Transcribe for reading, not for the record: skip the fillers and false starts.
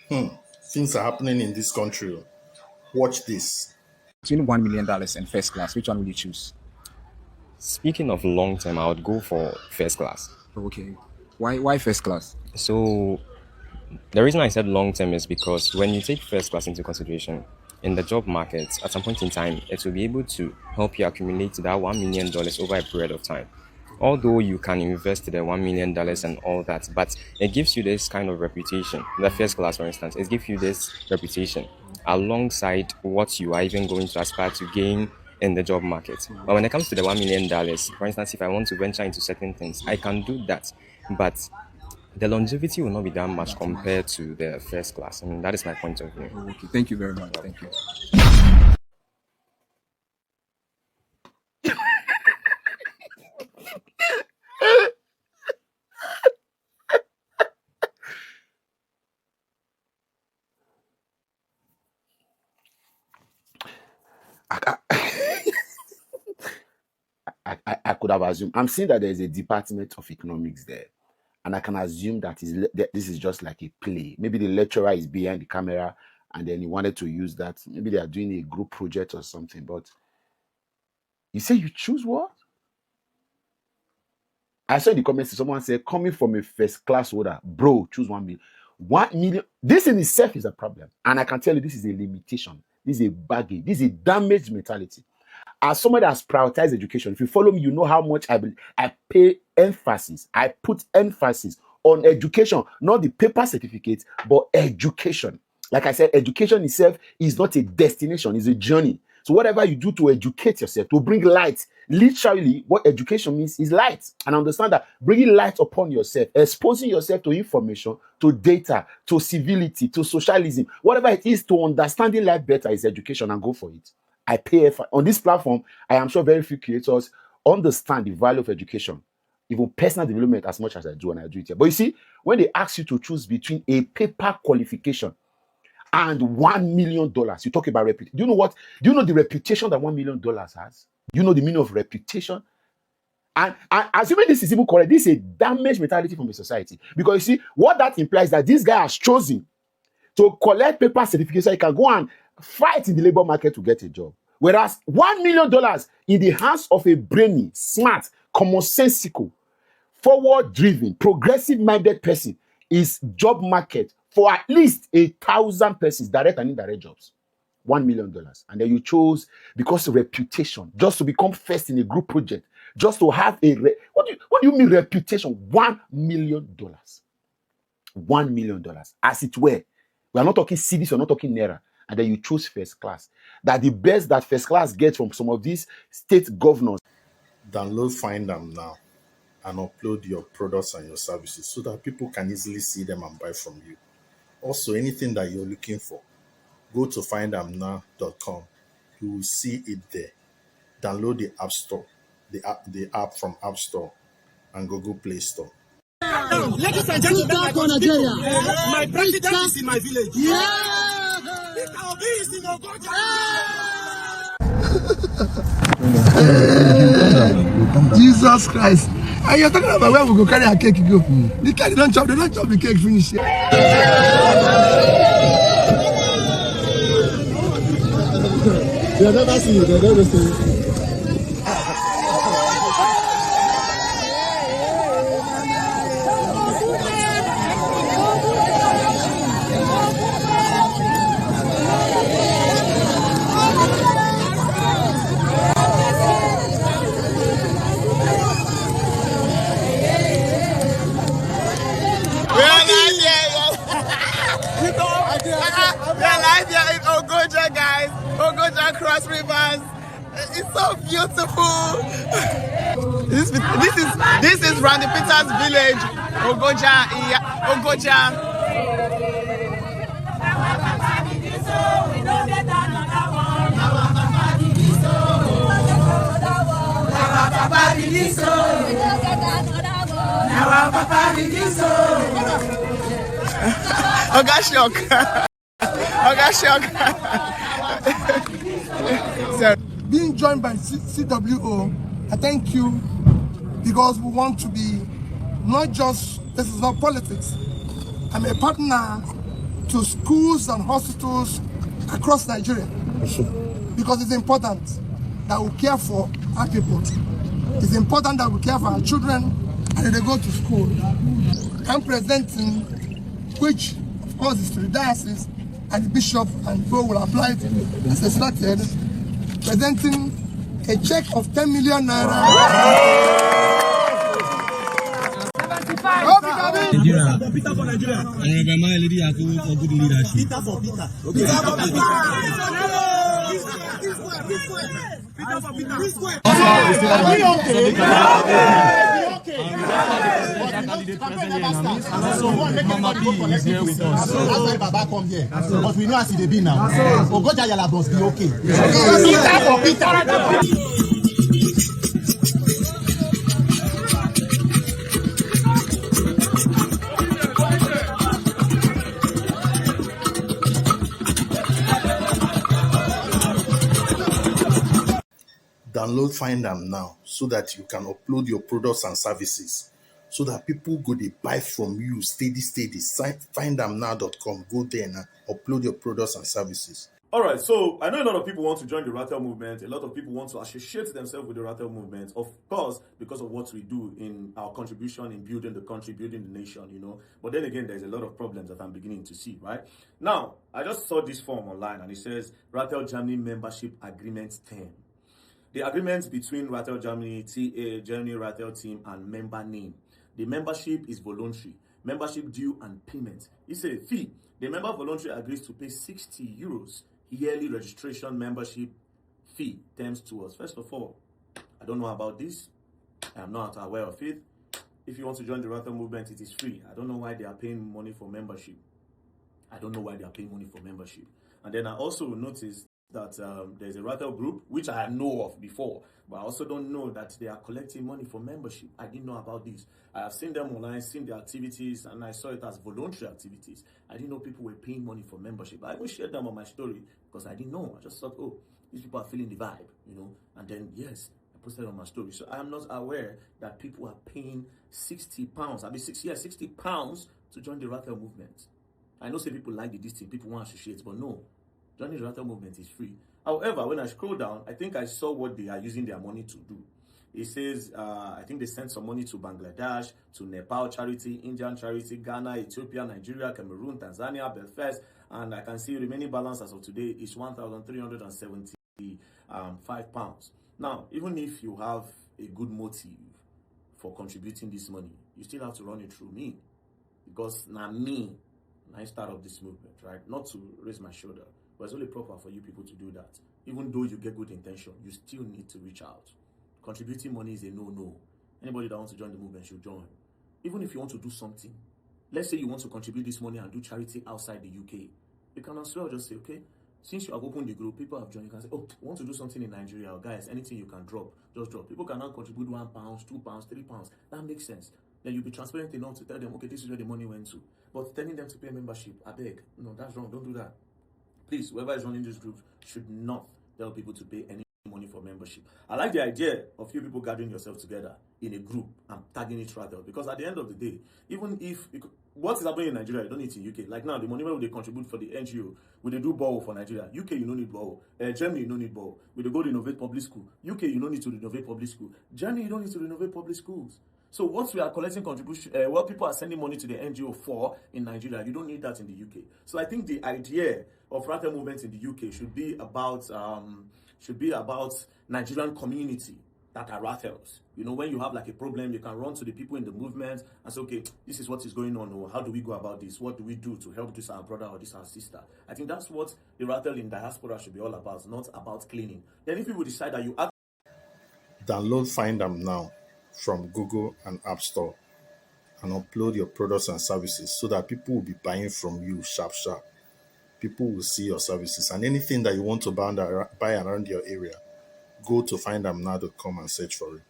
Things are happening in this country. Watch this. Between $1 million and first class, which one will you choose? Speaking of long term, I would go for first class. Okay. Why first class? So the reason I said long term is because when you take first class into consideration in the job market, at some point in time, it will be able to help you accumulate that $1 million over a period of time. Although you can invest the $1 million and all that, but it gives you this kind of reputation. The first class, for instance, it gives you this reputation alongside what you are even going to aspire to gain in the job market. But when it comes to the $1 million, for instance, if I want to venture into certain things, I can do that. But the longevity will not be that much compared to the first class. I mean, that is my point of view. Okay. Thank you very much. Thank you. I could have assumed. I'm seeing that there's a department of economics there, and I can assume that this is just like a play. Maybe the lecturer is behind the camera, and then he wanted to use that. Maybe they are doing a group project or something. But you say you choose what? I saw in the comments someone said, coming from a first class holder, bro, choose 1 million. 1 million. This in itself is a problem, and I can tell you this is a limitation. This is a baggage. This is a damaged mentality. As somebody that has prioritized education, if you follow me, you know how much I pay emphasis. I put emphasis on education, not the paper certificate, but education. Like I said, education itself is not a destination, it's a journey. So whatever you do to educate yourself, to bring light, literally what education means is light. And understand that bringing light upon yourself, exposing yourself to information, to data, to civility, to socialism, whatever it is to understanding life better is education, and go for it. I pay on this platform. I am sure very few creators understand the value of education, even personal development, as much as I do, and I do it here. But you see, when they ask you to choose between a paper qualification and $1 million, you talk about reputation. Do you know what? Do you know the reputation that $1 million has? Do you know the meaning of reputation? And assuming this is even correct, this is a damaged mentality from the society. Because you see, what that implies that this guy has chosen to collect paper certificates so he can go and fight in the labor market to get a job. Whereas $1 million in the hands of a brainy, smart, commonsensical, forward-driven, progressive-minded person is job market for at least 1,000 persons, direct and indirect jobs. $1 million. And then you chose, because of reputation, just to become first in a group project, just to have a... What do you mean reputation? $1 million. $1 million. As it were. We are not talking cities, we are not talking naira. And then you choose first class. That the best that first class gets from some of these state governors. Download Find Them now and upload your products and your services so that people can easily see them and buy from you. Also, anything that you're looking for, go to findthemnow.com. You will see it there. Download the App Store, the app from App Store and Google Play Store. Ladies and gentlemen, my president is in my village. Yeah. Obi is in Ogoja. Jesus Christ. And you're talking about where we go carry our cake go. The cake, they don't chop the cake finish. They have never seen it, they never seen it. Ogoja Cross Rivers. It's so beautiful. This is Randy Peter's village. Ogoja. Being joined by CWO, I thank you, because we want to be not just, this is not politics. I'm a partner to schools and hospitals across Nigeria, because it's important that we care for our people. It's important that we care for our children and that they go to school. I'm presenting, which of course is to the diocese and the bishop, and who will apply it as instructed, presenting a check of 10 million naira. Peter for Nigeria. Lady for good leadership. Peter for Peter. Baba come here, but we know as they be now. Ogoja Yala must be okay. Peter for Peter. Download Find Am now so that you can upload your products and services so that people go they buy from you steady. Findamnow.com. Go there now, upload your products and services. All right, so I know a lot of people want to join the Rattle movement. A lot of people want to associate themselves with the Rattle movement, of course, because of what we do in our contribution in building the country, building the nation, you know. But then again, there's a lot of problems that I'm beginning to see, right? Now, I just saw this form online and it says Rattle Germany membership agreement term. The agreement between Rattle Germany, TA, Germany Rattle team, and member name. The membership is voluntary. Membership due and payment. It's a fee. The member voluntarily agrees to pay 60 euros yearly registration membership fee. Terms to us. First of all, I don't know about this. I am not aware of it. If you want to join the Rattle movement, it is free. I don't know why they are paying money for membership. And then I also noticed that there's a Rattle group, which I know of before, but I also don't know that they are collecting money for membership. I didn't know about this. I have seen them online, seen their activities, and I saw it as voluntary activities. I didn't know people were paying money for membership. I even shared them on my story because I didn't know. I just thought, oh, these people are feeling the vibe, you know. And then, yes, I posted on my story. So I am not aware that people are paying £60. I mean, 60 pounds to join the Rattle movement. I know some people like the distance, people want to associate, but no. Joining the Rattle movement is free. However, when I scroll down, I think I saw what they are using their money to do. It says, I think they sent some money to Bangladesh, to Nepal charity, Indian charity, Ghana, Ethiopia, Nigeria, Cameroon, Tanzania, Belfast, and I can see remaining balance as of today is £1,375. Now, even if you have a good motive for contributing this money, you still have to run it through me. Because now me, I start up this movement, right? Not to raise my shoulder. But it's only proper for you people to do that. Even though you get good intention, you still need to reach out. Contributing money is a no-no. Anybody that wants to join the movement should join. Even if you want to do something, let's say you want to contribute this money and do charity outside the UK, you can as well just say, okay, since you have opened the group, people have joined, you can say, oh, I want to do something in Nigeria, or guys, anything you can drop, just drop. People can now contribute £1, £2, £3. That makes sense. Then you'll be transparent enough to tell them, okay, this is where the money went to. But telling them to pay membership, I beg, no, that's wrong, don't do that. Please, whoever is running this group should not tell people to pay any money for membership. I like the idea of you people gathering yourselves together in a group and tagging it rather, because at the end of the day, even if what is happening in Nigeria, you don't need it in UK. Like now, the money where they contribute for the NGO, when they do borrow for Nigeria, UK you don't need borrow, Germany you don't need borrow. When they go renovate public school, UK you don't need to renovate public school, Germany you don't need to renovate public schools. So what we are collecting contribution, what people are sending money to the NGO for in Nigeria, you don't need that in the UK. So I think the idea of Rattle movement in the UK should be about Nigerian community that are Rattles. You know, when you have like a problem, you can run to the people in the movement and say, okay, this is what is going on, or how do we go about this? What do we do to help this our brother or this our sister? I think that's what the Rattle in diaspora should be all about, not about cleaning. Then if people decide that you Download Find Am now from Google and App Store and upload your products and services so that people will be buying from you sharp. People will see your services, and anything that you want to buy around your area, go to findamnow.com and search for it.